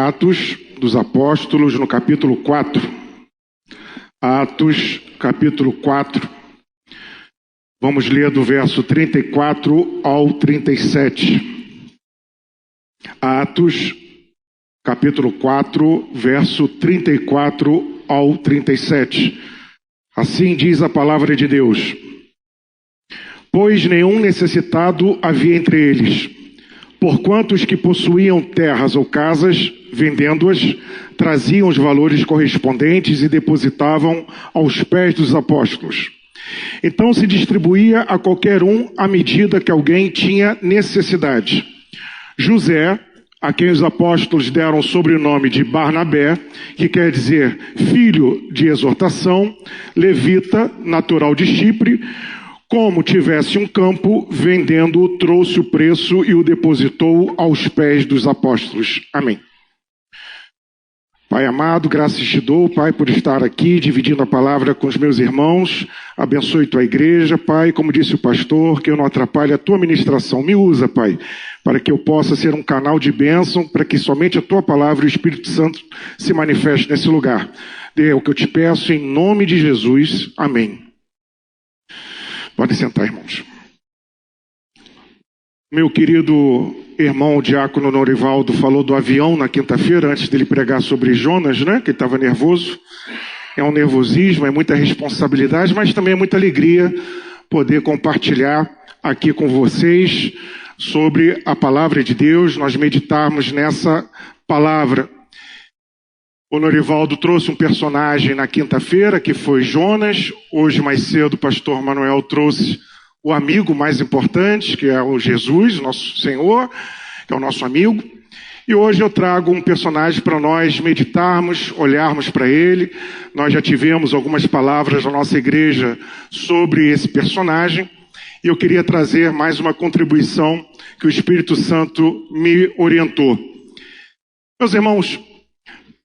Atos dos Apóstolos, no capítulo 4. Atos, capítulo 4. Vamos ler do verso 34 ao 37. Atos, capítulo 4, verso 34 ao 37. Assim diz a palavra de Deus. Pois nenhum necessitado havia entre eles, porquanto os que possuíam terras ou casas, vendendo-as, traziam os valores correspondentes e depositavam aos pés dos apóstolos. Então se distribuía a qualquer um à medida que alguém tinha necessidade. José, a quem os apóstolos deram o sobrenome de Barnabé, que quer dizer filho de exortação, levita, natural de Chipre, como tivesse um campo, vendendo-o, trouxe o preço e o depositou aos pés dos apóstolos. Amém. Pai amado, graças te dou, Pai, por estar aqui, dividindo a palavra com os meus irmãos. Abençoe tua igreja, Pai, como disse o pastor, que eu não atrapalhe a tua ministração. Me usa, Pai, para que eu possa ser um canal de bênção, para que somente a tua palavra e o Espírito Santo se manifeste nesse lugar. É o que eu te peço em nome de Jesus. Amém. Pode sentar, irmãos. Meu querido irmão, o diácono Norivaldo, falou do avião na quinta-feira, antes dele pregar sobre Jonas, né? Que ele estava nervoso. É um nervosismo, é muita responsabilidade, mas também é muita alegria poder compartilhar aqui com vocês sobre a palavra de Deus, nós meditarmos nessa palavra. O Norivaldo trouxe um personagem na quinta-feira, que foi Jonas. Hoje, mais cedo, o pastor Manuel trouxe o amigo mais importante, que é o Jesus, nosso Senhor, que é o nosso amigo. E hoje eu trago um personagem para nós meditarmos, olharmos para ele. Nós já tivemos algumas palavras na nossa igreja sobre esse personagem. E eu queria trazer mais uma contribuição que o Espírito Santo me orientou. Meus irmãos,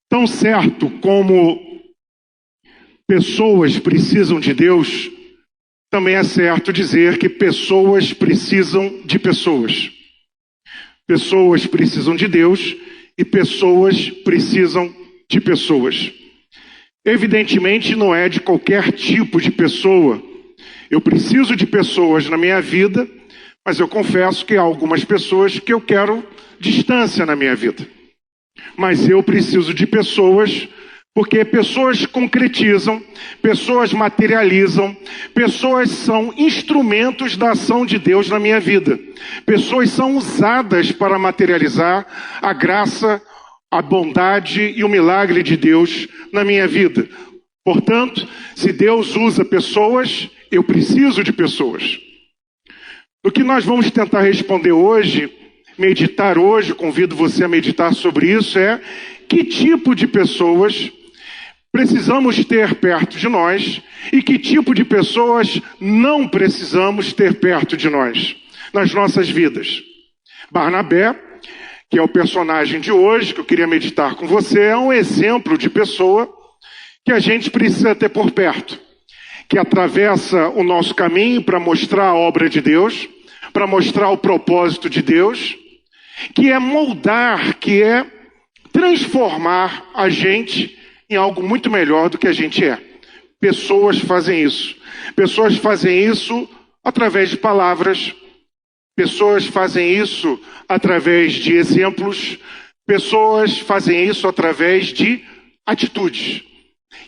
tão certo como pessoas precisam de Deus, também é certo dizer que pessoas precisam de pessoas. Pessoas precisam de Deus e pessoas precisam de pessoas. Evidentemente, não é de qualquer tipo de pessoa. Eu preciso de pessoas na minha vida, mas eu confesso que há algumas pessoas que eu quero distância na minha vida. Mas eu preciso de pessoas, porque pessoas concretizam, pessoas materializam, pessoas são instrumentos da ação de Deus na minha vida. Pessoas são usadas para materializar a graça, a bondade e o milagre de Deus na minha vida. Portanto, se Deus usa pessoas, eu preciso de pessoas. O que nós vamos tentar responder hoje, meditar hoje, convido você a meditar sobre isso, é que tipo de pessoas precisamos ter perto de nós e que tipo de pessoas não precisamos ter perto de nós, nas nossas vidas. Barnabé, que é o personagem de hoje, que eu queria meditar com você, é um exemplo de pessoa que a gente precisa ter por perto, que atravessa o nosso caminho para mostrar a obra de Deus, para mostrar o propósito de Deus, que é moldar, que é transformar a gente em algo muito melhor do que a gente é. Pessoas fazem isso. Pessoas fazem isso através de palavras. Pessoas fazem isso através de exemplos. Pessoas fazem isso através de atitudes.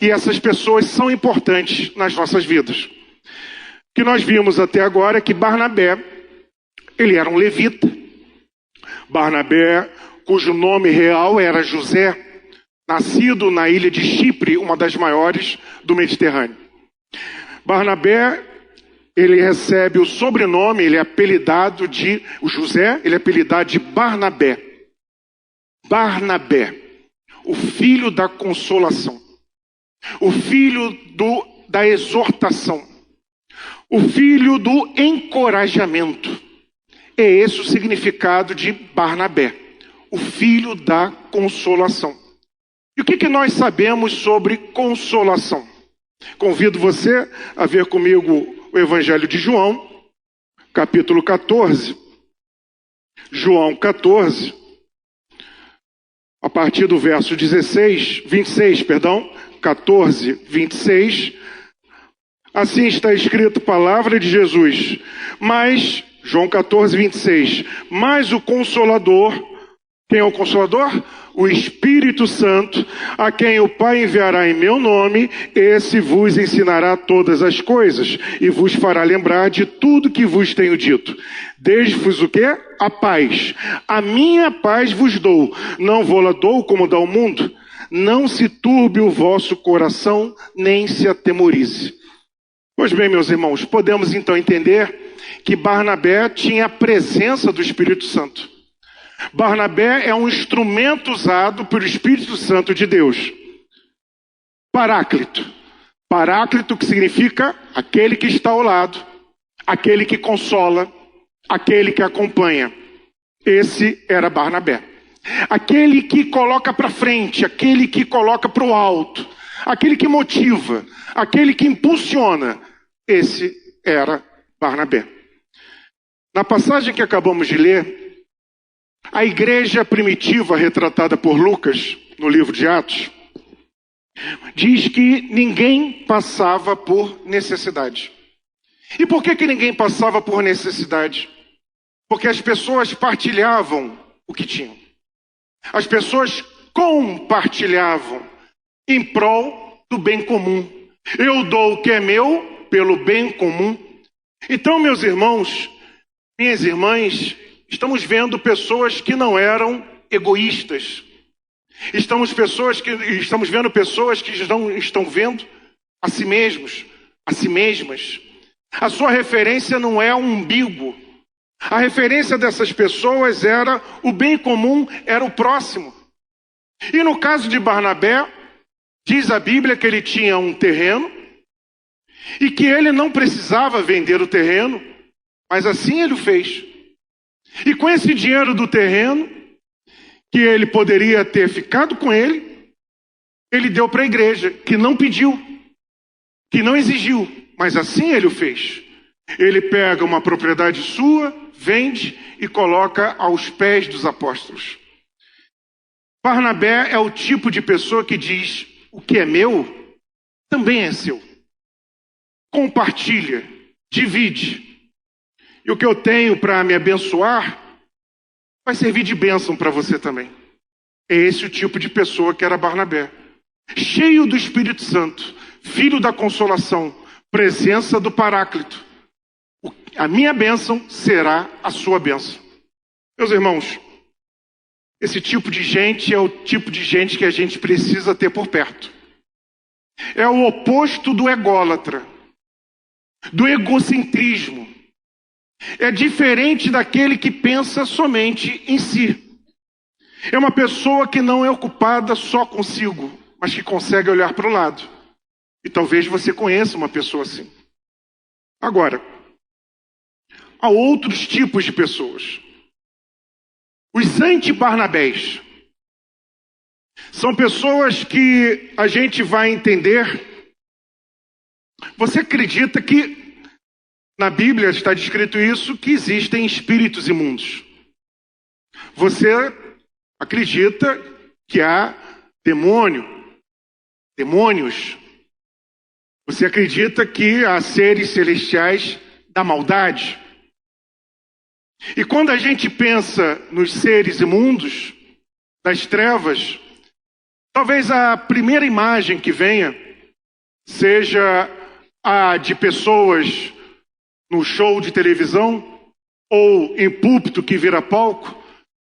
E essas pessoas são importantes nas nossas vidas. O que nós vimos até agora é que Barnabé, ele era um levita. Barnabé, cujo nome real era José, nascido na ilha de Chipre, uma das maiores do Mediterrâneo. Barnabé, ele recebe o sobrenome, ele é apelidado de, o José, ele é apelidado de Barnabé. Barnabé, o filho da consolação, o filho da exortação, o filho do encorajamento. É esse o significado de Barnabé, o filho da consolação. E o que nós sabemos sobre consolação? Convido você a ver comigo o Evangelho de João, capítulo 14. João 14, a partir do verso 26, 14, 26, assim está escrito, palavra de Jesus, mas, João 14, 26, mas o Consolador, quem é o Consolador? O Espírito Santo, a quem o Pai enviará em meu nome, esse vos ensinará todas as coisas e vos fará lembrar de tudo que vos tenho dito. Deixe-vos o quê? A paz. A minha paz vos dou. Não vou-la dou como dá o mundo. Não se turbe o vosso coração, nem se atemorize. Pois bem, meus irmãos, podemos então entender que Barnabé tinha a presença do Espírito Santo. Barnabé é um instrumento usado pelo Espírito Santo de Deus. Paráclito. Paráclito que significa aquele que está ao lado, aquele que consola, aquele que acompanha. Esse era Barnabé. Aquele que coloca para frente, aquele que coloca para o alto, aquele que motiva, aquele que impulsiona. Esse era Barnabé. Na passagem que acabamos de ler, a igreja primitiva retratada por Lucas, no livro de Atos, diz que ninguém passava por necessidade. E por que ninguém passava por necessidade? Porque as pessoas partilhavam o que tinham. As pessoas compartilhavam em prol do bem comum. Eu dou o que é meu pelo bem comum. Então, meus irmãos, minhas irmãs, estamos vendo pessoas que não eram egoístas. Estamos vendo pessoas que estão vendo a si mesmos, a si mesmas. A sua referência não é o umbigo. A referência dessas pessoas era o bem comum, era o próximo. E no caso de Barnabé, diz a Bíblia que ele tinha um terreno e que ele não precisava vender o terreno, mas assim ele o fez. E com esse dinheiro do terreno, que ele poderia ter ficado com ele deu para a igreja, que não pediu, que não exigiu, mas assim ele o fez. Ele pega uma propriedade sua, vende e coloca aos pés dos apóstolos. Barnabé é o tipo de pessoa que diz, o que é meu, também é seu. Compartilha, divide. E o que eu tenho para me abençoar vai servir de bênção para você também. É esse o tipo de pessoa que era Barnabé. Cheio do Espírito Santo, filho da consolação, presença do Paráclito. A minha bênção será a sua bênção. Meus irmãos, esse tipo de gente é o tipo de gente que a gente precisa ter por perto. É o oposto do ególatra, do egocentrismo. É diferente daquele que pensa somente em si. É uma pessoa que não é ocupada só consigo, mas que consegue olhar para o lado. E talvez você conheça uma pessoa assim. Agora, há outros tipos de pessoas. Os anti-Barnabés são pessoas que a gente vai entender. Você acredita que na Bíblia está descrito isso, que existem espíritos imundos. Você acredita que há demônios. Você acredita que há seres celestiais da maldade. E quando a gente pensa nos seres imundos, das trevas, talvez a primeira imagem que venha seja a de pessoas no show de televisão ou em púlpito que vira palco,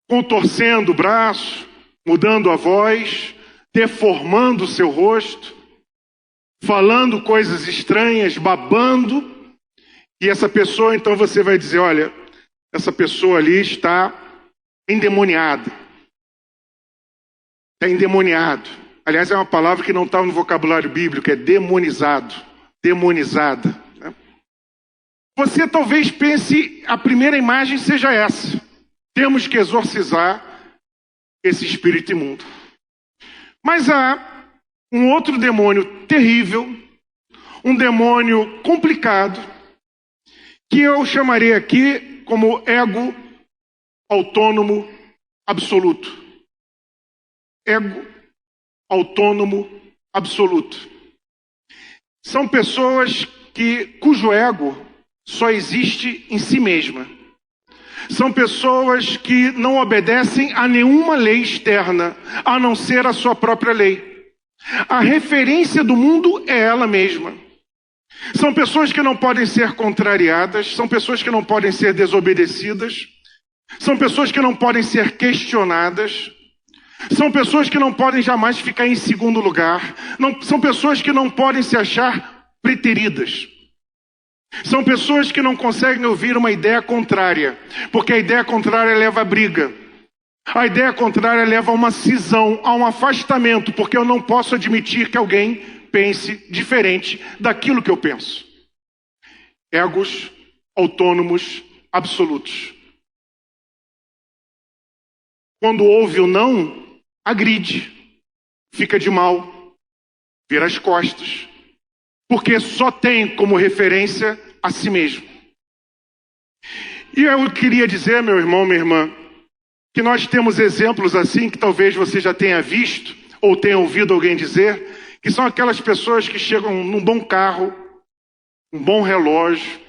contorcendo o braço, mudando a voz, deformando o seu rosto, falando coisas estranhas, babando. E essa pessoa, então você vai dizer, olha, essa pessoa ali está endemoniada. Está endemoniado. Aliás, é uma palavra que não está no vocabulário bíblico, é demonizado, demonizada. Né? Você talvez pense, a primeira imagem seja essa. Temos que exorcizar esse espírito imundo. Mas há um outro demônio terrível, um demônio complicado, que eu chamarei aqui como ego autônomo absoluto. ego autônomo absoluto. São pessoas cujo ego só existe em si mesma. São pessoas que não obedecem a nenhuma lei externa, a não ser a sua própria lei. A referência do mundo é ela mesma. São pessoas que não podem ser contrariadas, são pessoas que não podem ser desobedecidas, são pessoas que não podem ser questionadas, são pessoas que não podem jamais ficar em segundo lugar, são pessoas que não podem se achar preteridas. São pessoas que não conseguem ouvir uma ideia contrária, porque a ideia contrária leva a briga. A ideia contrária leva a uma cisão, a um afastamento, porque eu não posso admitir que alguém pense diferente daquilo que eu penso. Egos autônomos absolutos. Quando ouve o não, agride, fica de mal, vira as costas, porque só tem como referência a si mesmo. E eu queria dizer, meu irmão, minha irmã, que nós temos exemplos assim, que talvez você já tenha visto, ou tenha ouvido alguém dizer, que são aquelas pessoas que chegam num bom carro, um bom relógio,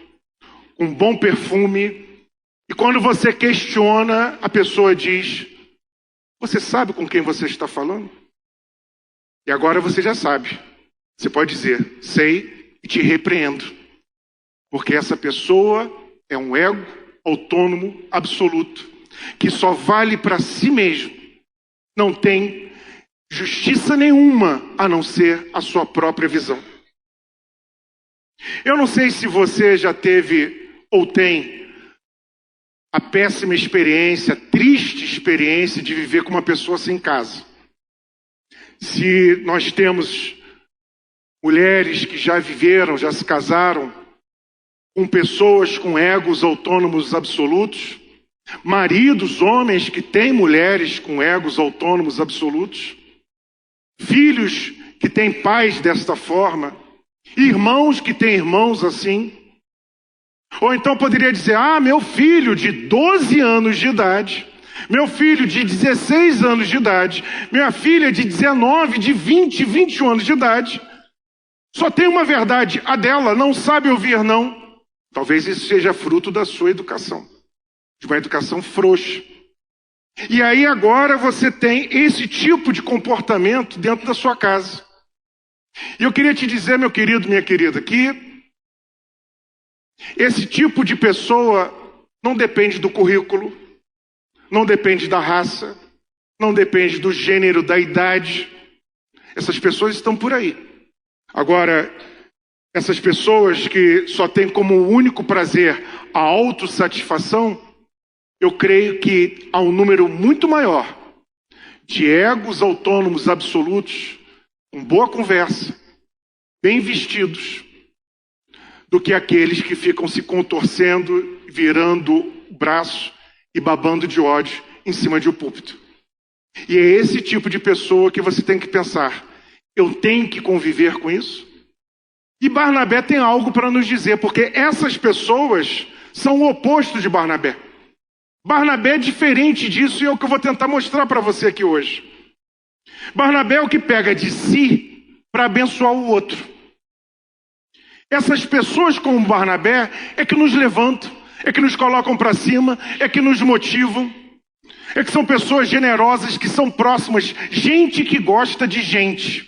um bom perfume, e quando você questiona, a pessoa diz: você sabe com quem você está falando? E agora você já sabe. Você pode dizer: sei e te repreendo. Porque essa pessoa é um ego autônomo absoluto, que só vale para si mesmo. Não tem justiça nenhuma a não ser a sua própria visão. Eu não sei se você já teve ou tem a péssima experiência, a triste experiência de viver com uma pessoa sem casa. Se nós temos mulheres que já viveram, já se casaram com pessoas com egos autônomos absolutos, maridos, homens que têm mulheres com egos autônomos absolutos, filhos que têm pais desta forma, irmãos que têm irmãos assim. Ou então poderia dizer: meu filho de 12 anos de idade, meu filho de 16 anos de idade, minha filha de 19, de 20, 21 anos de idade, só tem uma verdade, a dela, não sabe ouvir não. Talvez isso seja fruto da sua educação, de uma educação frouxa. E aí agora você tem esse tipo de comportamento dentro da sua casa. E eu queria te dizer, meu querido, minha querida, que esse tipo de pessoa não depende do currículo, não depende da raça, não depende do gênero, da idade. Essas pessoas estão por aí. Agora, essas pessoas que só têm como único prazer a autossatisfação, eu creio que há um número muito maior de egos autônomos absolutos, com boa conversa, bem vestidos, do que aqueles que ficam se contorcendo, virando o braço e babando de ódio em cima de um púlpito. E é esse tipo de pessoa que você tem que pensar: eu tenho que conviver com isso? E Barnabé tem algo para nos dizer, porque essas pessoas são o oposto de Barnabé. Barnabé é diferente disso, e é o que eu vou tentar mostrar para você aqui hoje. Barnabé é o que pega de si para abençoar o outro. Essas pessoas como Barnabé é que nos levantam, é que nos colocam para cima, é que nos motivam, é que são pessoas generosas, que são próximas, gente que gosta de gente.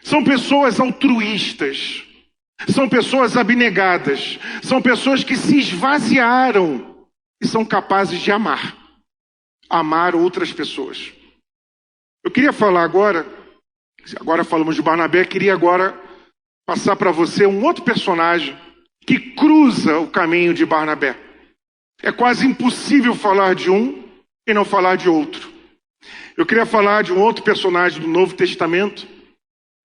São pessoas altruístas, são pessoas abnegadas, são pessoas que se esvaziaram e são capazes de amar outras pessoas. Eu queria falar agora falamos de Barnabé, queria agora passar para você um outro personagem que cruza o caminho de Barnabé. É quase impossível falar de um e não falar de outro. Eu queria falar de um outro personagem do Novo Testamento,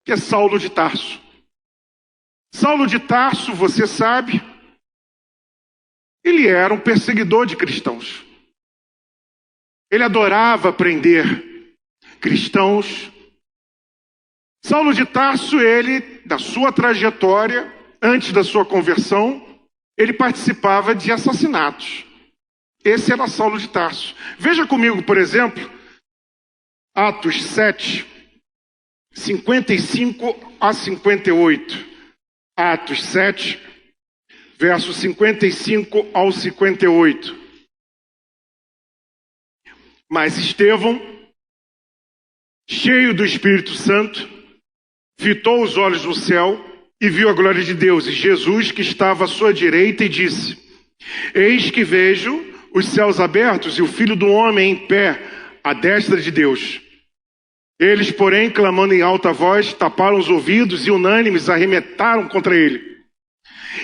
que é Saulo de Tarso. Saulo de Tarso, você sabe, ele era um perseguidor de cristãos. Ele adorava prender cristãos. Saulo de Tarso, ele, da sua trajetória, antes da sua conversão, ele participava de assassinatos. Esse era Saulo de Tarso. Veja comigo, por exemplo, Atos 7, 55 a 58. Atos 7, versos 55 ao 58. Mas Estevão, cheio do Espírito Santo, fitou os olhos no céu e viu a glória de Deus e Jesus que estava à sua direita e disse: Eis que vejo os céus abertos e o Filho do Homem em pé à destra de Deus. Eles, porém, clamando em alta voz, taparam os ouvidos e unânimes arremetaram contra ele.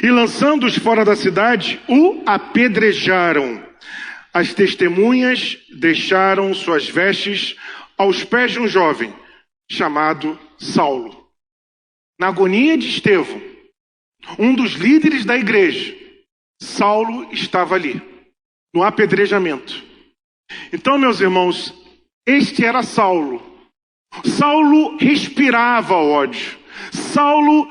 E lançando-os fora da cidade, o apedrejaram. As testemunhas deixaram suas vestes aos pés de um jovem chamado Saulo. Na agonia de Estevão, um dos líderes da igreja, Saulo estava ali, no apedrejamento. Então, meus irmãos, este era Saulo. Saulo respirava ódio. Saulo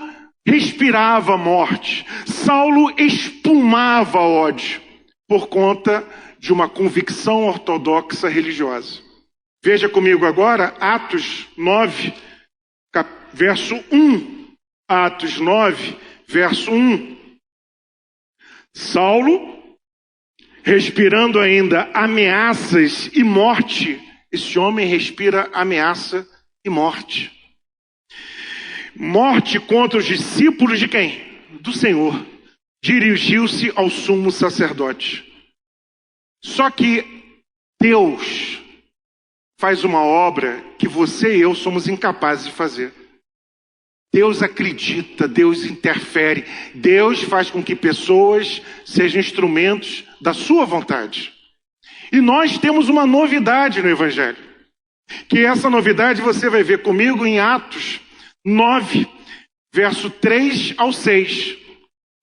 respirava morte. Saulo espumava ódio por conta de uma convicção ortodoxa religiosa. Veja comigo agora Atos 9, verso 1. Atos 9, verso 1. Saulo, respirando ainda ameaças e morte, esse homem respira ameaça e morte. Morte contra os discípulos de quem? Do Senhor. Dirigiu-se ao sumo sacerdote. Só que Deus faz uma obra que você e eu somos incapazes de fazer. Deus acredita, Deus interfere, Deus faz com que pessoas sejam instrumentos da sua vontade. E nós temos uma novidade no Evangelho, que essa novidade você vai ver comigo em Atos 9, verso 3 ao 6.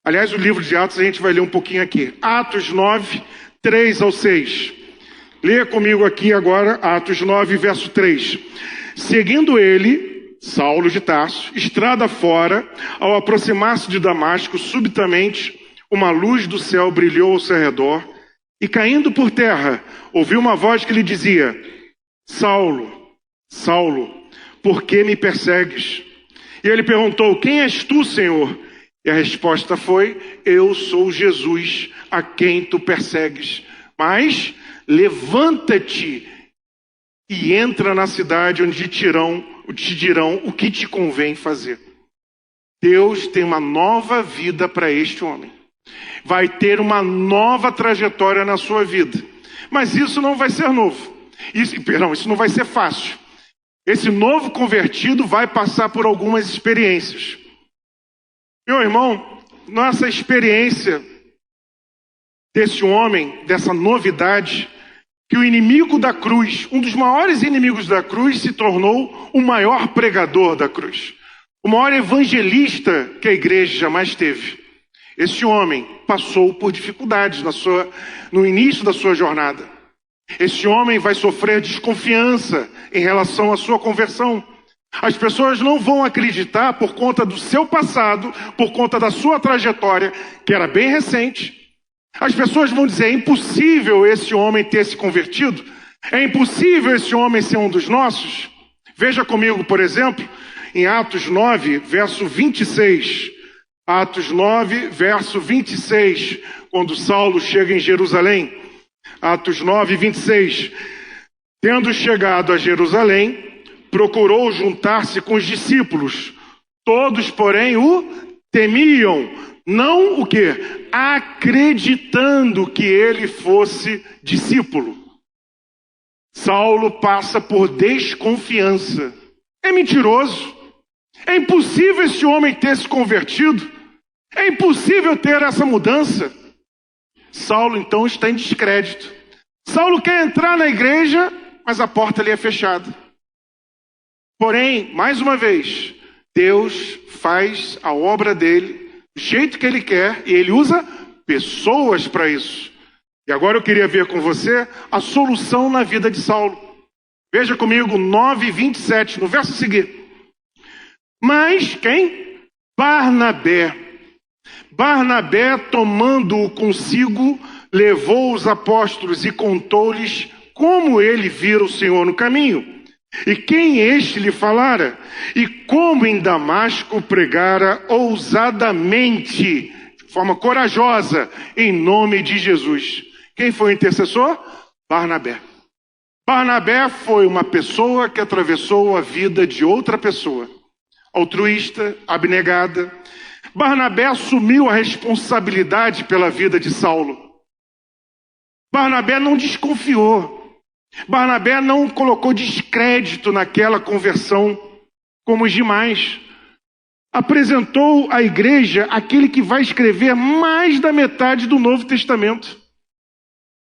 Aliás, o livro de Atos a gente vai ler um pouquinho aqui. Atos 9, 3 ao 6. Leia comigo aqui agora, Atos 9, verso 3. Seguindo ele, Saulo de Tarso, estrada fora, ao aproximar-se de Damasco, subitamente uma luz do céu brilhou ao seu redor, e caindo por terra, ouviu uma voz que lhe dizia: Saulo, Saulo, por que me persegues? E ele perguntou: quem és tu, Senhor? E a resposta foi: eu sou Jesus, a quem tu persegues. Mas levanta-te e entra na cidade onde te dirão o que te convém fazer. Deus tem uma nova vida para este homem. Vai ter uma nova trajetória na sua vida. Mas isso não vai ser novo. Isso não vai ser fácil. Esse novo convertido vai passar por algumas experiências. Meu irmão, nossa experiência desse homem, dessa novidade, que o inimigo da cruz, um dos maiores inimigos da cruz, se tornou o maior pregador da cruz. O maior evangelista que a igreja jamais teve. Esse homem passou por dificuldades no início da sua jornada. Esse homem vai sofrer desconfiança em relação à sua conversão. As pessoas não vão acreditar por conta do seu passado, por conta da sua trajetória, que era bem recente. As pessoas vão dizer: é impossível esse homem ter se convertido. É impossível esse homem ser um dos nossos. Veja comigo, por exemplo, em Atos 9, verso 26. Atos 9, verso 26, quando Saulo chega em Jerusalém. Atos 9, 26. Tendo chegado a Jerusalém, procurou juntar-se com os discípulos. Todos, porém, o temiam. Não o quê? Acreditando que ele fosse discípulo. Saulo passa por desconfiança. É mentiroso. É impossível esse homem ter se convertido. É impossível ter essa mudança. Saulo então está em descrédito. Saulo quer entrar na igreja, mas a porta ali é fechada. Porém, mais uma vez, Deus faz a obra dele do jeito que ele quer e ele usa pessoas para isso. E agora eu queria ver com você a solução na vida de Saulo. Veja comigo 9:27, no verso seguinte. Mas quem? Barnabé, tomando-o consigo, levou os apóstolos e contou-lhes como ele vira o Senhor no caminho. E quem este lhe falara? E como em Damasco pregara ousadamente, de forma corajosa, em nome de Jesus. Quem foi o intercessor? Barnabé. Barnabé foi uma pessoa que atravessou a vida de outra pessoa, altruísta, abnegada. Barnabé assumiu a responsabilidade pela vida de Saulo. Barnabé não desconfiou. Barnabé não colocou descrédito naquela conversão como os demais. Apresentou à igreja aquele que vai escrever mais da metade do Novo Testamento.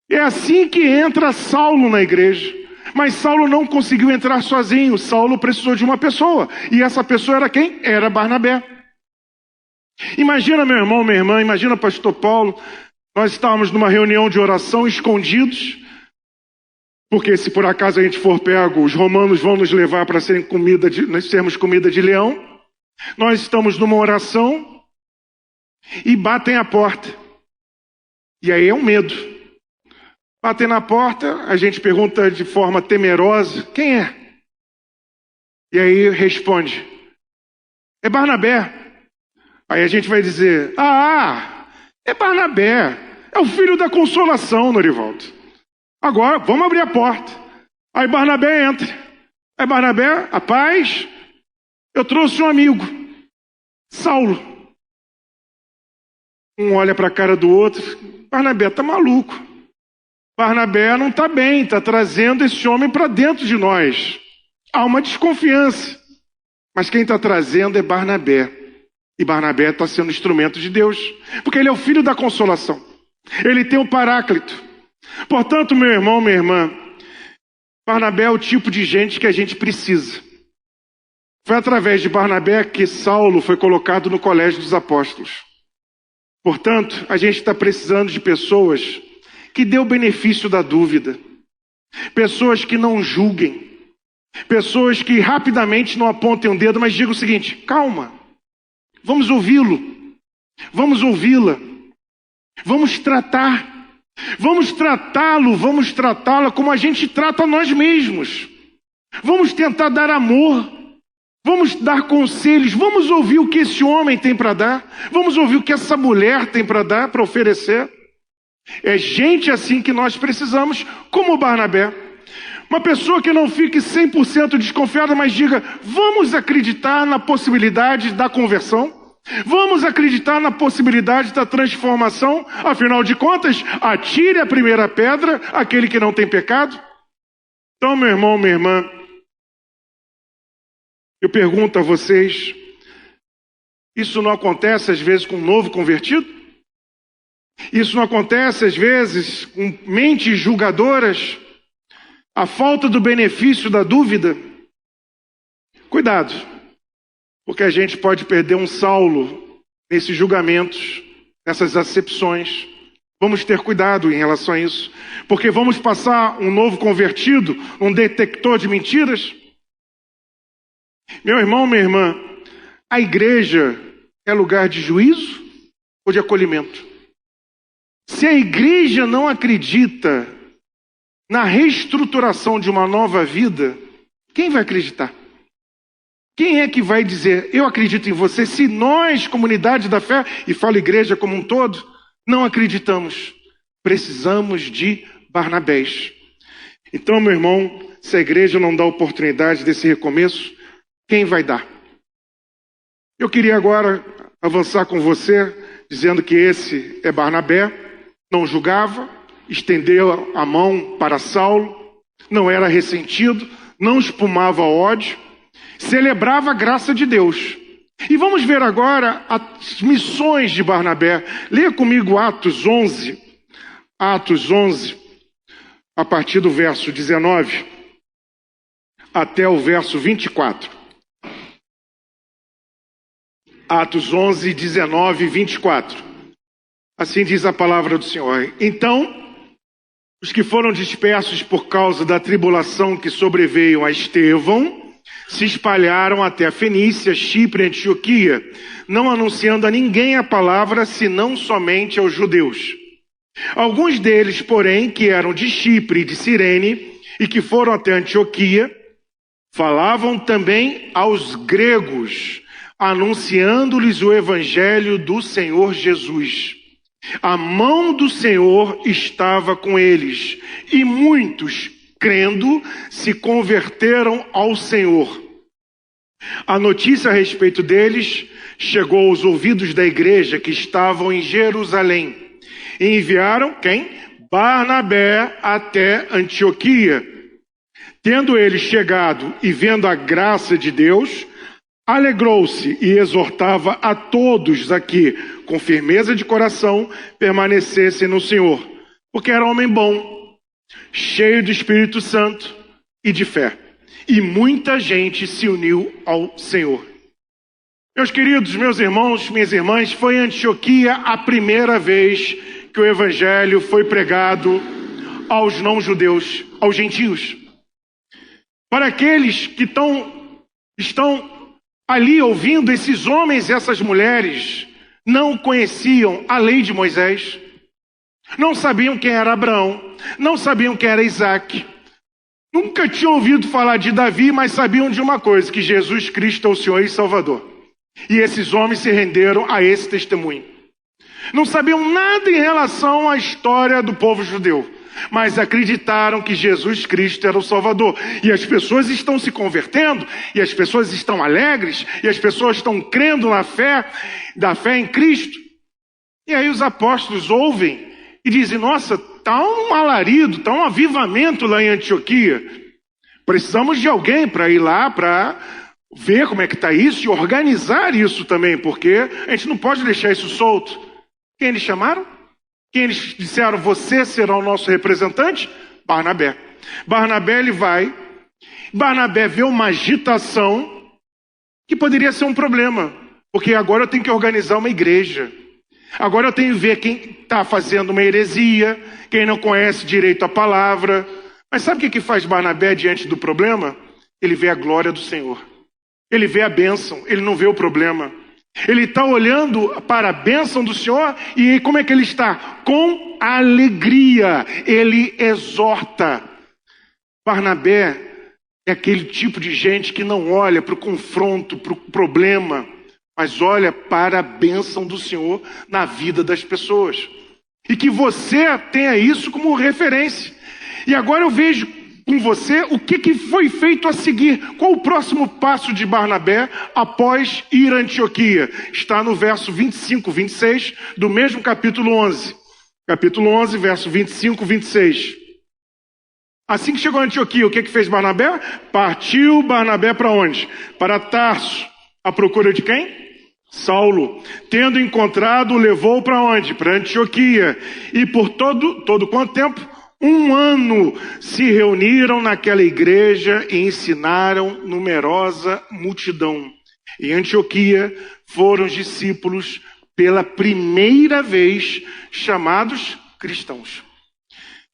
É assim que entra Saulo na igreja. Mas Saulo não conseguiu entrar sozinho. Saulo precisou de uma pessoa. E essa pessoa era quem? Era Barnabé. Imagina, meu irmão, minha irmã, imagina, pastor Paulo, nós estávamos numa reunião de oração escondidos, porque se por acaso a gente for pego, os romanos vão nos levar para nós sermos comida de leão. Nós estamos numa oração e batem a porta. E aí é um medo. Batem na porta, a gente pergunta de forma temerosa, quem é? E aí responde, é Barnabé. Aí a gente vai dizer, é Barnabé, é o filho da consolação, Norivaldo. Agora, vamos abrir a porta. Aí Barnabé entra. Aí Barnabé, a paz, eu trouxe um amigo, Saulo. Um olha para a cara do outro, Barnabé tá maluco. Barnabé não está bem, está trazendo esse homem para dentro de nós. Há uma desconfiança. Mas quem está trazendo é Barnabé. E Barnabé está sendo instrumento de Deus. Porque ele é o filho da consolação. Ele tem o Paráclito. Portanto, meu irmão, minha irmã, Barnabé é o tipo de gente que a gente precisa. Foi através de Barnabé que Saulo foi colocado no colégio dos apóstolos. Portanto, a gente está precisando de pessoas que dê o benefício da dúvida. Pessoas que não julguem. Pessoas que rapidamente não apontem um dedo, mas digam o seguinte, calma, vamos ouvi-lo, vamos ouvi-la, vamos tratá-lo, vamos tratá-la como a gente trata nós mesmos. Vamos tentar dar amor, vamos dar conselhos, vamos ouvir o que esse homem tem para dar, vamos ouvir o que essa mulher tem para dar, para oferecer. É gente assim que nós precisamos, como Barnabé. Uma pessoa que não fique 100% desconfiada, mas diga, vamos acreditar na possibilidade da conversão? Vamos acreditar na possibilidade da transformação? Afinal de contas, atire a primeira pedra aquele que não tem pecado. Então, meu irmão, minha irmã, eu pergunto a vocês, isso não acontece às vezes com um novo convertido? Isso não acontece às vezes com mentes julgadoras? A falta do benefício da dúvida? Cuidado, porque a gente pode perder um Saulo nesses julgamentos, nessas acepções. Vamos ter cuidado em relação a isso, porque vamos passar um novo convertido, um detector de mentiras? Meu irmão, minha irmã, a igreja é lugar de juízo ou de acolhimento? Se a igreja não acredita na reestruturação de uma nova vida, quem vai acreditar? Quem é que vai dizer, eu acredito em você, se nós, comunidade da fé, e falo igreja como um todo, não acreditamos? Precisamos de Barnabés. Então, meu irmão, se a igreja não dá oportunidade desse recomeço, quem vai dar? Eu queria agora avançar com você, dizendo que esse é Barnabé, não julgava, estendeu a mão para Saulo, não era ressentido, não espumava ódio, celebrava a graça de Deus. E vamos ver agora as missões de Barnabé. Leia comigo Atos 11, a partir do verso 19 até o verso 24. Atos 11, 19 e 24. Assim diz a palavra do Senhor. Então, os que foram dispersos por causa da tribulação que sobreveio a Estevão, se espalharam até a Fenícia, Chipre e Antioquia, não anunciando a ninguém a palavra, senão somente aos judeus. Alguns deles, porém, que eram de Chipre e de Cirene, e que foram até Antioquia, Falavam também aos gregos, anunciando-lhes o evangelho do Senhor Jesus. A mão do Senhor estava com eles, e muitos, crendo, se converteram ao Senhor. A notícia a respeito deles chegou aos ouvidos da igreja que estavam em Jerusalém. E enviaram quem? Barnabé até Antioquia. Tendo ele chegado e vendo a graça de Deus, alegrou-se e exortava a todos a que, com firmeza de coração, permanecessem no Senhor, porque era homem bom, cheio do Espírito Santo e de fé. E muita gente se uniu ao Senhor. Meus queridos, meus irmãos, minhas irmãs, foi em Antioquia a primeira vez que o Evangelho foi pregado aos não-judeus, aos gentios. Para aqueles que estão ali ouvindo, esses homens e essas mulheres não conheciam a lei de Moisés, não sabiam quem era Abraão, não sabiam quem era Isaac, nunca tinham ouvido falar de Davi, mas sabiam de uma coisa, que Jesus Cristo é o Senhor e Salvador. E esses homens se renderam a esse testemunho. Não sabiam nada em relação à história do povo judeu, mas acreditaram que Jesus Cristo era o Salvador. E as pessoas estão se convertendo, e as pessoas estão alegres, e as pessoas estão crendo da fé em Cristo. E aí os apóstolos ouvem e dizem, nossa, está um alarido, está um avivamento lá em Antioquia. Precisamos de alguém para ir lá, para ver como é que está isso e organizar isso também, porque a gente não pode deixar isso solto. Quem eles chamaram? Quem eles disseram, você será o nosso representante? Barnabé. Barnabé, ele vai. Barnabé vê uma agitação que poderia ser um problema, porque agora eu tenho que organizar uma igreja. Agora eu tenho que ver quem está fazendo uma heresia, quem não conhece direito a palavra. Mas sabe o que faz Barnabé diante do problema? Ele vê a glória do Senhor. Ele vê a bênção, ele não vê o problema. Ele está olhando para a bênção do Senhor e como é que ele está? Com alegria, ele exorta. Barnabé é aquele tipo de gente que não olha para o confronto, para o problema, mas olha para a bênção do Senhor na vida das pessoas. E que você tenha isso como referência. E agora eu vejo com você o que foi feito a seguir. Qual o próximo passo de Barnabé após ir a Antioquia? Está no verso 25, 26 do mesmo capítulo 11. Capítulo 11, verso 25, 26. Assim que chegou a Antioquia, o que fez Barnabé? Partiu Barnabé para onde? Para Tarso. À procura de quem? Saulo. Tendo encontrado, o levou para onde? Para Antioquia. E por todo quanto tempo? 1 ano se reuniram naquela igreja e ensinaram numerosa multidão. Em Antioquia foram os discípulos pela primeira vez chamados cristãos.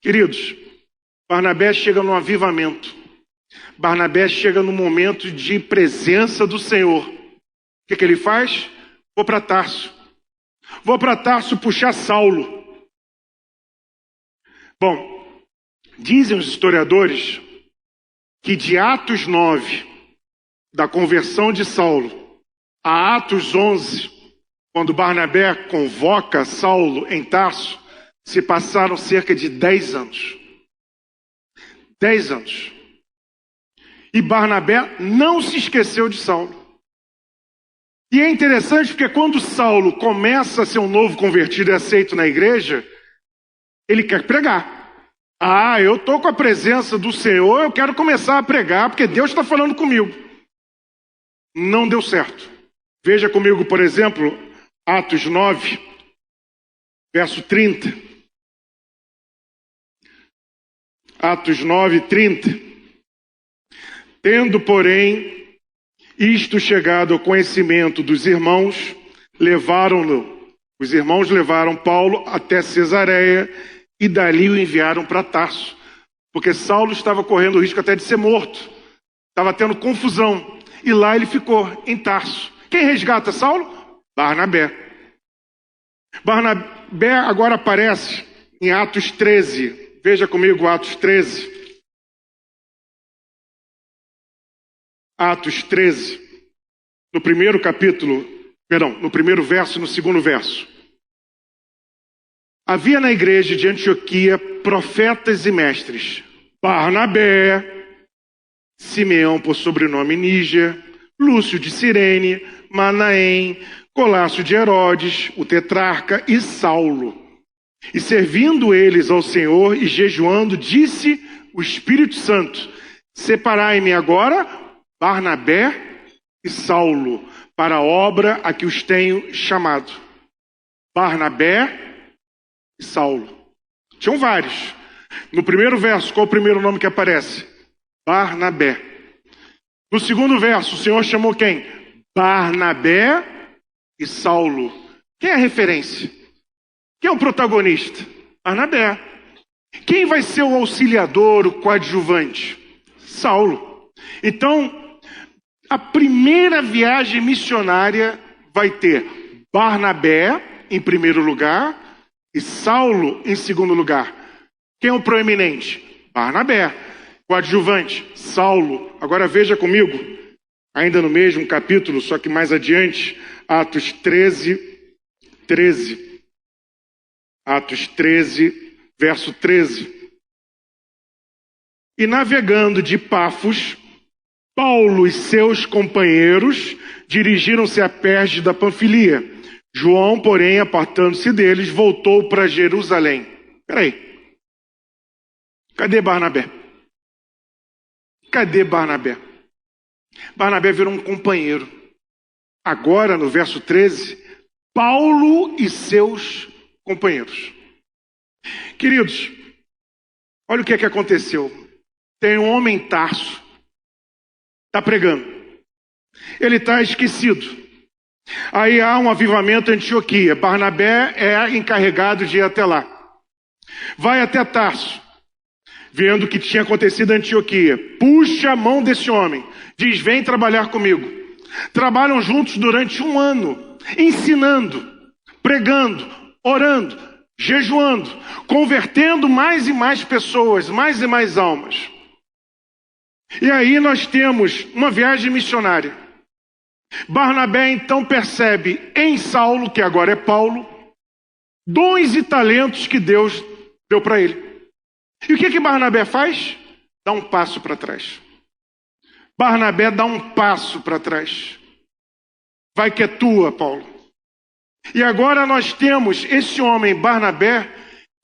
Queridos, Barnabé chega no avivamento. Barnabé chega no momento de presença do Senhor. O que ele faz? Vou para Tarso. Vou para Tarso puxar Saulo. Bom, dizem os historiadores que de Atos 9, da conversão de Saulo, a Atos 11, quando Barnabé convoca Saulo em Tarso, se passaram cerca de 10 anos. 10 anos. E Barnabé não se esqueceu de Saulo. E é interessante porque quando Saulo começa a ser um novo convertido e aceito na igreja, ele quer pregar. Eu estou com a presença do Senhor, eu quero começar a pregar, porque Deus está falando comigo. Não deu certo. Veja comigo, por exemplo, Atos 9, verso 30. Atos 9, 30. Tendo, porém, isto chegado ao conhecimento dos irmãos, os irmãos levaram Paulo até Cesareia, e dali o enviaram para Tarso, porque Saulo estava correndo o risco até de ser morto, estava tendo confusão, e lá ele ficou, em Tarso. Quem resgata Saulo? Barnabé. Barnabé agora aparece em Atos 13, veja comigo Atos 13. Atos 13, no primeiro capítulo, no primeiro verso e no segundo verso. Havia na igreja de Antioquia profetas e mestres: Barnabé, Simeão por sobrenome Níger, Lúcio de Cirene, Manaém, Colácio de Herodes, o tetrarca, e Saulo. E servindo eles ao Senhor e jejuando, disse o Espírito Santo: separai-me agora Barnabé e Saulo para a obra a que os tenho chamado. Barnabé e Saulo. Tinham vários. No primeiro verso, qual é o primeiro nome que aparece? Barnabé. No segundo verso, o Senhor chamou quem? Barnabé e Saulo. Quem é a referência? Quem é o protagonista? Barnabé. Quem vai ser o auxiliador, o coadjuvante? Saulo. Então, a primeira viagem missionária vai ter Barnabé em primeiro lugar e Saulo em segundo lugar. Quem é o proeminente? Barnabé. Coadjuvante? Saulo. Agora veja comigo, ainda no mesmo capítulo, só que mais adiante, Atos 13, 13. Atos 13, verso 13. E navegando de Pafos, Paulo e seus companheiros dirigiram-se a Perge da Panfilia. João, porém, apartando-se deles, voltou para Jerusalém. Peraí. Cadê Barnabé? Cadê Barnabé? Barnabé virou um companheiro. Agora, no verso 13, Paulo e seus companheiros. Queridos, olha o que é que aconteceu. Tem um homem em Tarso, está pregando. Ele está esquecido. Aí há um avivamento em Antioquia. Barnabé é encarregado de ir até lá. Vai até Tarso, vendo o que tinha acontecido em Antioquia. Puxa a mão desse homem. Diz, vem trabalhar comigo. Trabalham juntos durante um ano, ensinando, pregando, orando, jejuando, convertendo mais e mais pessoas, mais e mais almas. E aí nós temos uma viagem missionária. Barnabé então percebe em Saulo, que agora é Paulo, dons e talentos que Deus deu para ele. E o que Barnabé faz? Dá um passo para trás. Barnabé dá um passo para trás. Vai que é tua, Paulo. E agora nós temos esse homem, Barnabé,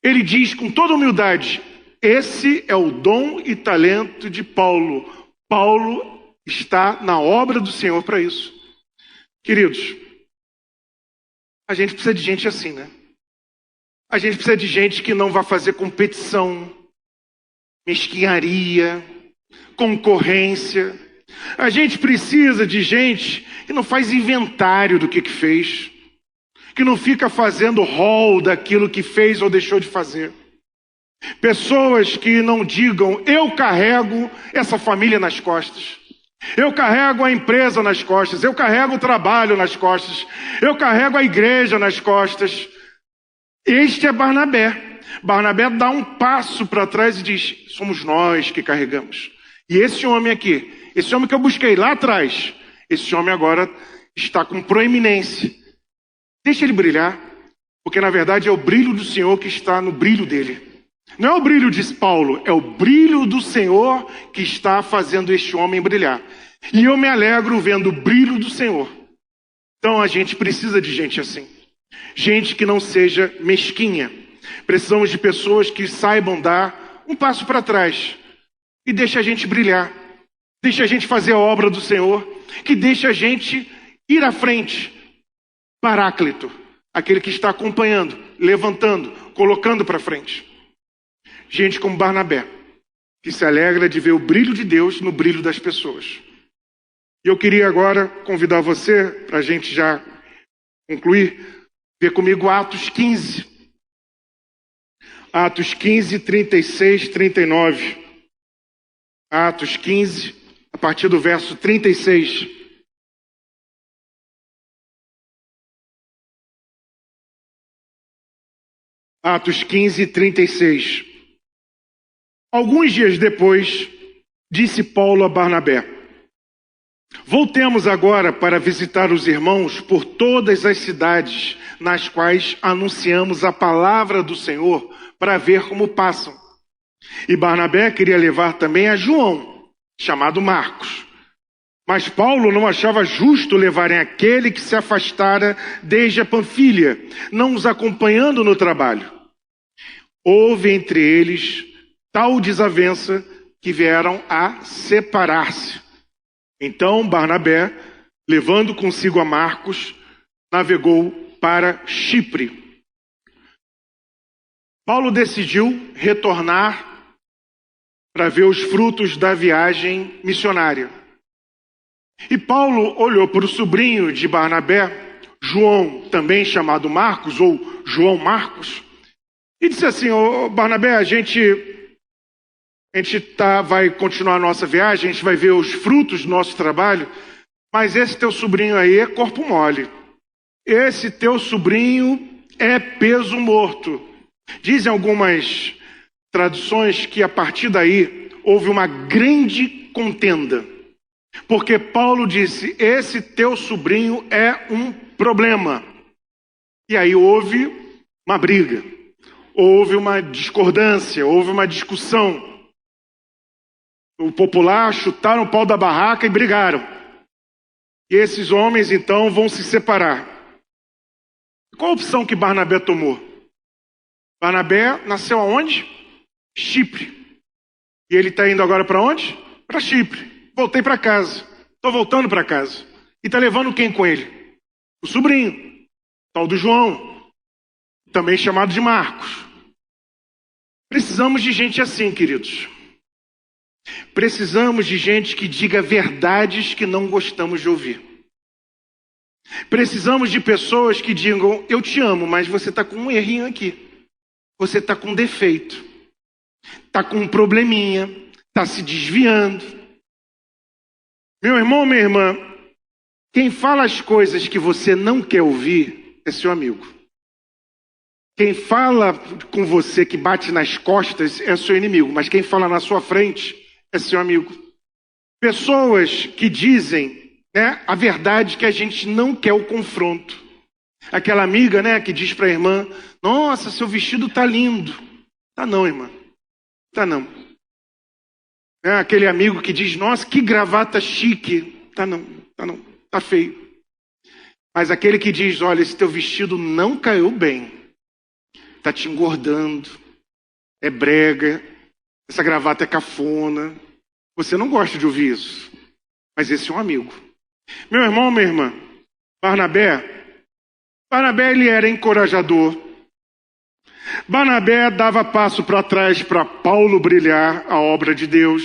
ele diz com toda humildade, esse é o dom e talento de Paulo. Paulo está na obra do Senhor para isso. Queridos, a gente precisa de gente assim, né? A gente precisa de gente que não vai fazer competição, mesquinharia, concorrência. A gente precisa de gente que não faz inventário do que fez, que não fica fazendo rol daquilo que fez ou deixou de fazer. Pessoas que não digam, eu carrego essa família nas costas, eu carrego a empresa nas costas, eu carrego o trabalho nas costas, eu carrego a igreja nas costas. Este é Barnabé. Barnabé dá um passo para trás e diz, somos nós que carregamos. E esse homem aqui, esse homem que eu busquei lá atrás, esse homem agora está com proeminência. Deixa ele brilhar, porque na verdade é o brilho do Senhor que está no brilho dele. Não é o brilho de Paulo, é o brilho do Senhor que está fazendo este homem brilhar. E eu me alegro vendo o brilho do Senhor. Então a gente precisa de gente assim. Gente que não seja mesquinha. Precisamos de pessoas que saibam dar um passo para trás e deixa a gente brilhar. Deixa a gente fazer a obra do Senhor, que deixa a gente ir à frente. Paráclito, aquele que está acompanhando, levantando, colocando para frente. Gente como Barnabé, que se alegra de ver o brilho de Deus no brilho das pessoas. E eu queria agora convidar você, para a gente já concluir, ver comigo Atos 15. Atos 15, 36, 39. Atos 15, a partir do verso 36. Atos 15, 36. Alguns dias depois, disse Paulo a Barnabé, Voltemos agora para visitar os irmãos por todas as cidades nas quais anunciamos a palavra do Senhor, para ver como passam. E Barnabé queria levar também a João, chamado Marcos. Mas Paulo não achava justo levarem aquele que se afastara desde a Panfilha, não os acompanhando no trabalho. Houve entre eles tal desavença que vieram a separar-se. Então Barnabé, levando consigo a Marcos, navegou para Chipre. Paulo decidiu retornar para ver os frutos da viagem missionária. E Paulo olhou para o sobrinho de Barnabé, João, também chamado Marcos, ou João Marcos, e disse assim: ô Barnabé, a gente vai continuar a nossa viagem, a gente vai ver os frutos do nosso trabalho, mas esse teu sobrinho aí é corpo mole. Esse teu sobrinho é peso morto. Dizem algumas traduções que a partir daí houve uma grande contenda. Porque Paulo disse: esse teu sobrinho é um problema. E aí houve uma briga, houve uma discordância, houve uma discussão. O popular chutaram o pau da barraca e brigaram. E esses homens então vão se separar. Qual a opção que Barnabé tomou? Barnabé nasceu aonde? Chipre. E ele está indo agora para onde? Para Chipre. Voltei para casa. Estou voltando para casa. E está levando quem com ele? O sobrinho, tal do João, também chamado de Marcos. Precisamos de gente assim, queridos. Precisamos de gente que diga verdades que não gostamos de ouvir. Precisamos de pessoas que digam: eu te amo, mas você está com um errinho aqui. Você está com um defeito. Está com um probleminha. Está se desviando. Meu irmão, minha irmã, quem fala as coisas que você não quer ouvir é seu amigo. Quem fala com você que bate nas costas é seu inimigo, mas quem fala na sua frente é seu amigo. Pessoas que dizem, a verdade que a gente não quer o confronto. Aquela amiga, que diz para a irmã: nossa, seu vestido tá lindo. Tá não, irmã. Tá não. Aquele amigo que diz: nossa, que gravata chique. Tá não, tá feio. Mas aquele que diz: olha, esse teu vestido não caiu bem. Tá te engordando. É brega. Essa gravata é cafona. Você não gosta de ouvir isso. Mas esse é um amigo. Meu irmão, minha irmã, Barnabé, ele era encorajador. Barnabé dava passo para trás para Paulo brilhar a obra de Deus.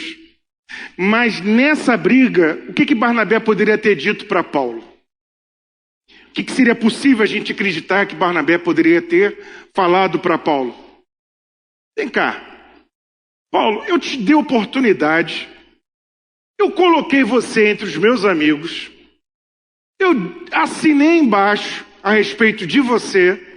Mas nessa briga, o que Barnabé poderia ter dito para Paulo? O que seria possível a gente acreditar que Barnabé poderia ter falado para Paulo? Vem cá, Paulo, eu te dei oportunidade. Eu coloquei você entre os meus amigos. Eu assinei embaixo a respeito de você.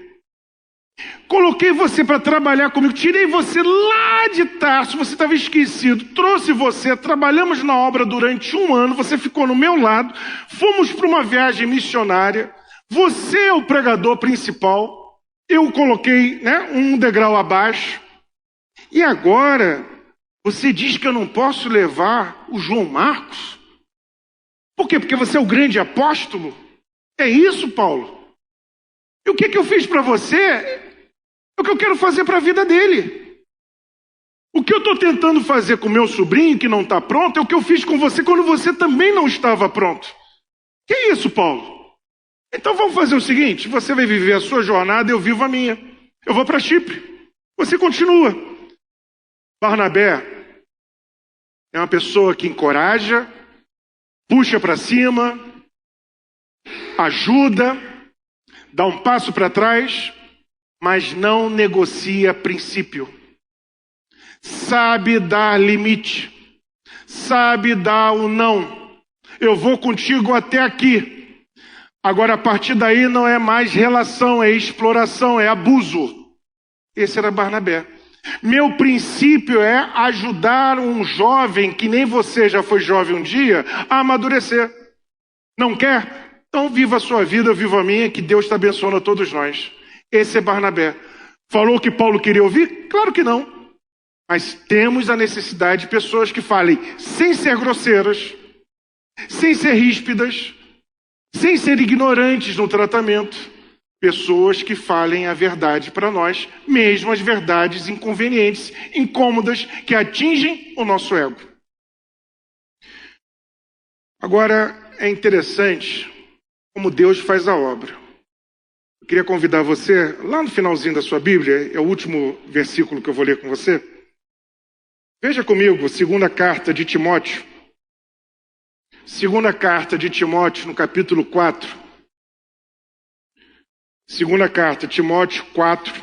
Coloquei você para trabalhar comigo. Tirei você lá de Tarso. Você estava esquecido. Trouxe você. Trabalhamos na obra durante 1 ano. Você ficou no meu lado. Fomos para uma viagem missionária. Você é o pregador principal. Eu coloquei um degrau abaixo. E agora você diz que eu não posso levar o João Marcos? Por quê? Porque você é o grande apóstolo? É isso, Paulo? E o que eu fiz para você é o que eu quero fazer para a vida dele. O que eu estou tentando fazer com meu sobrinho, que não está pronto, é o que eu fiz com você quando você também não estava pronto. Que isso, Paulo? Então vamos fazer o seguinte: você vai viver a sua jornada, eu vivo a minha. Eu vou para Chipre. Você continua. Barnabé é uma pessoa que encoraja, puxa para cima, ajuda, dá um passo para trás, mas não negocia princípio. Sabe dar limite, sabe dar o não. Eu vou contigo até aqui. Agora, a partir daí não é mais relação, é exploração, é abuso. Esse era Barnabé. Meu princípio é ajudar um jovem, que nem você já foi jovem um dia, a amadurecer. Não quer? Então viva a sua vida, eu vivo a minha, que Deus está abençoando a todos nós. Esse é Barnabé. Falou que Paulo queria ouvir? Claro que não. Mas temos a necessidade de pessoas que falem sem ser grosseiras, sem ser ríspidas, sem ser ignorantes no tratamento. Pessoas que falem a verdade para nós, mesmo as verdades inconvenientes, incômodas, que atingem o nosso ego. Agora, é interessante como Deus faz a obra. Eu queria convidar você, lá no finalzinho da sua Bíblia, é o último versículo que eu vou ler com você. Veja comigo, segunda carta de Timóteo. Segunda carta de Timóteo, no capítulo 4. Segunda carta, Timóteo 4,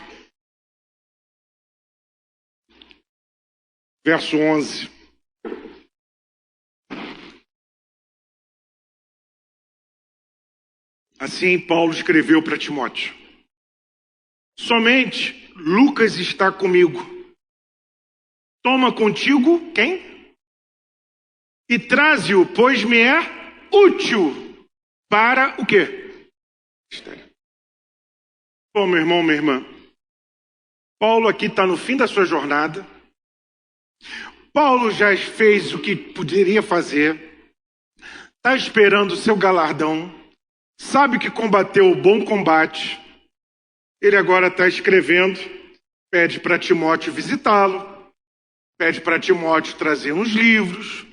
verso 11. Assim Paulo escreveu para Timóteo: somente Lucas está comigo. Toma contigo quem? E traze-o, pois me é útil para o quê? Bom, meu irmão, minha irmã, Paulo aqui está no fim da sua jornada. Paulo já fez o que poderia fazer, está esperando o seu galardão, sabe que combateu o bom combate. Ele agora está escrevendo, pede para Timóteo visitá-lo, pede para Timóteo trazer uns livros,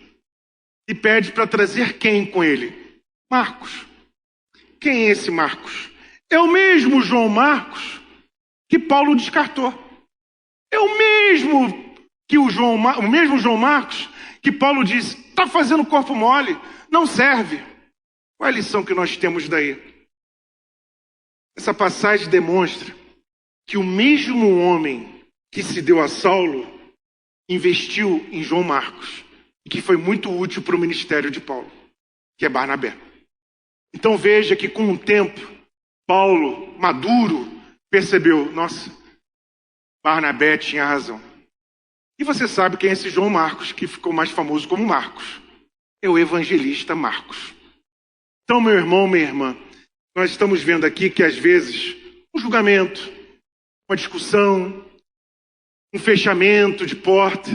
e pede para trazer quem com ele? Marcos. Quem é esse Marcos? É o mesmo João Marcos que Paulo descartou. É o mesmo João Marcos que Paulo disse, está fazendo corpo mole, não serve. Qual é a lição que nós temos daí? Essa passagem demonstra que o mesmo homem que se deu a Saulo investiu em João Marcos, e que foi muito útil para o ministério de Paulo, que é Barnabé. Então veja que com o tempo, Paulo, maduro, percebeu, nossa, Barnabé tinha razão. E você sabe quem é esse João Marcos, que ficou mais famoso como Marcos. É o evangelista Marcos. Então, meu irmão, minha irmã, nós estamos vendo aqui que às vezes um julgamento, uma discussão, um fechamento de porta.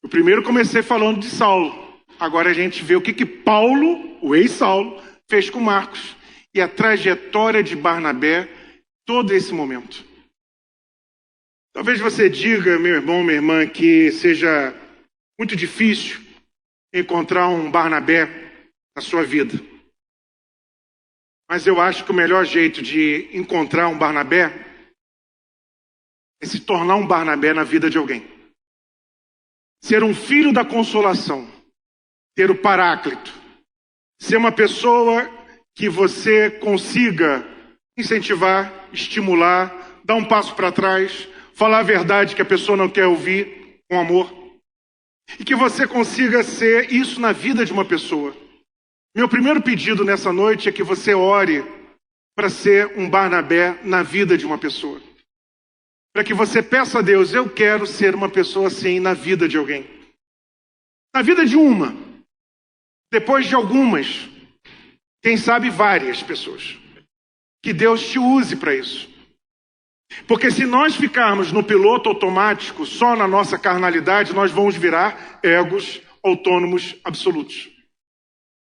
Eu primeiro comecei falando de Saulo. Agora a gente vê o que Paulo, o ex-Saulo, fez com Marcos. E a trajetória de Barnabé, todo esse momento. Talvez você diga, meu irmão, minha irmã, que seja muito difícil encontrar um Barnabé na sua vida. Mas eu acho que o melhor jeito de encontrar um Barnabé é se tornar um Barnabé na vida de alguém. Ser um filho da consolação. Ter o Paráclito. Ser uma pessoa que você consiga incentivar, estimular, dar um passo para trás, falar a verdade que a pessoa não quer ouvir, com amor. E que você consiga ser isso na vida de uma pessoa. Meu primeiro pedido nessa noite é que você ore para ser um Barnabé na vida de uma pessoa. Para que você peça a Deus, eu quero ser uma pessoa assim na vida de alguém. Na vida de uma. Depois de algumas. Quem sabe várias pessoas. Que Deus te use para isso. Porque se nós ficarmos no piloto automático, só na nossa carnalidade, nós vamos virar egos autônomos absolutos.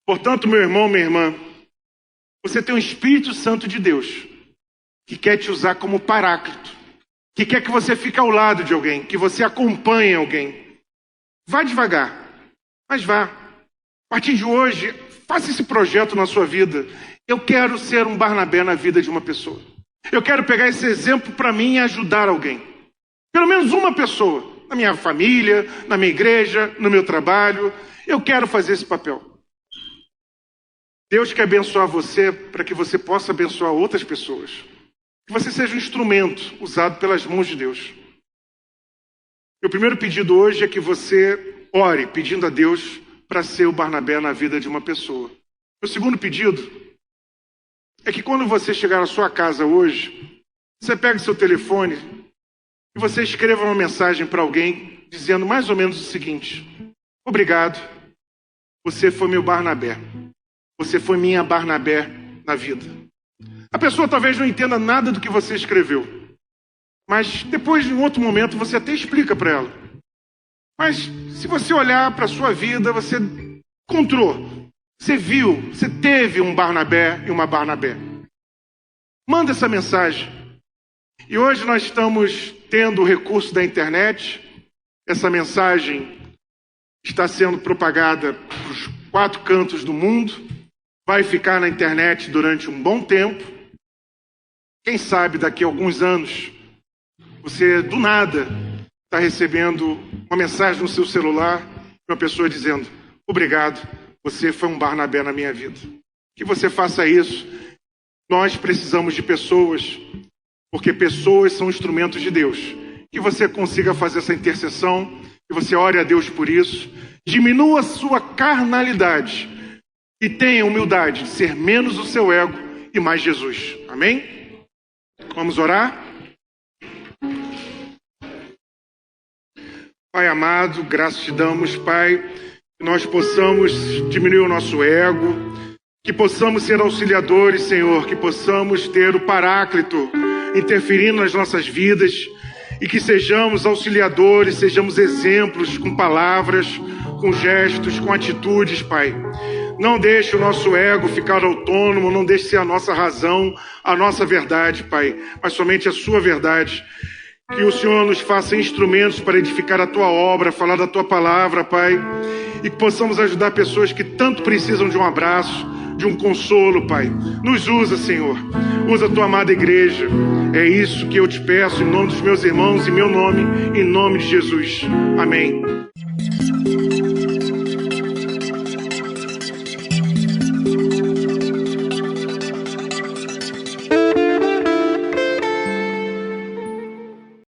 Portanto, meu irmão, minha irmã, você tem o Espírito Santo de Deus, que quer te usar como Paráclito, que quer que você fique ao lado de alguém, que você acompanhe alguém. Vá devagar, mas vá. A partir de hoje, faça esse projeto na sua vida. Eu quero ser um Barnabé na vida de uma pessoa. Eu quero pegar esse exemplo para mim e ajudar alguém. Pelo menos uma pessoa. Na minha família, na minha igreja, no meu trabalho. Eu quero fazer esse papel. Deus quer abençoar você para que você possa abençoar outras pessoas. Que você seja um instrumento usado pelas mãos de Deus. Meu primeiro pedido hoje é que você ore pedindo a Deus para ser o Barnabé na vida de uma pessoa. Meu segundo pedido é que quando você chegar na sua casa hoje, você pega seu telefone e você escreva uma mensagem para alguém dizendo mais ou menos o seguinte: obrigado, você foi meu Barnabé. Você foi minha Barnabé na vida. A pessoa talvez não entenda nada do que você escreveu, mas depois, em outro momento, você até explica para ela. Mas se você olhar para a sua vida, você encontrou, você viu, você teve um Barnabé e uma Barnabé. Manda essa mensagem. E hoje nós estamos tendo o recurso da internet. Essa mensagem está sendo propagada para os 4 cantos do mundo. Vai ficar na internet durante um bom tempo. Quem sabe daqui a alguns anos, você do nada está recebendo uma mensagem no seu celular de uma pessoa dizendo: obrigado, você foi um Barnabé na minha vida. Que você faça isso. Nós precisamos de pessoas, porque pessoas são instrumentos de Deus. Que você consiga fazer essa intercessão, que você ore a Deus por isso. Diminua a sua carnalidade e tenha humildade de ser menos o seu ego e mais Jesus. Amém? Vamos orar? Pai amado, graças te damos, Pai, que nós possamos diminuir o nosso ego, que possamos ser auxiliadores, Senhor, que possamos ter o Paráclito interferindo nas nossas vidas e que sejamos auxiliadores, sejamos exemplos com palavras, com gestos, com atitudes, Pai. Não deixe o nosso ego ficar autônomo, não deixe ser a nossa razão, a nossa verdade, Pai, mas somente a sua verdade. Que o Senhor nos faça instrumentos para edificar a Tua obra, falar da Tua palavra, Pai, e que possamos ajudar pessoas que tanto precisam de um abraço, de um consolo, Pai. Nos usa, Senhor. Usa a Tua amada igreja. É isso que eu te peço em nome dos meus irmãos, em meu nome, em nome de Jesus. Amém.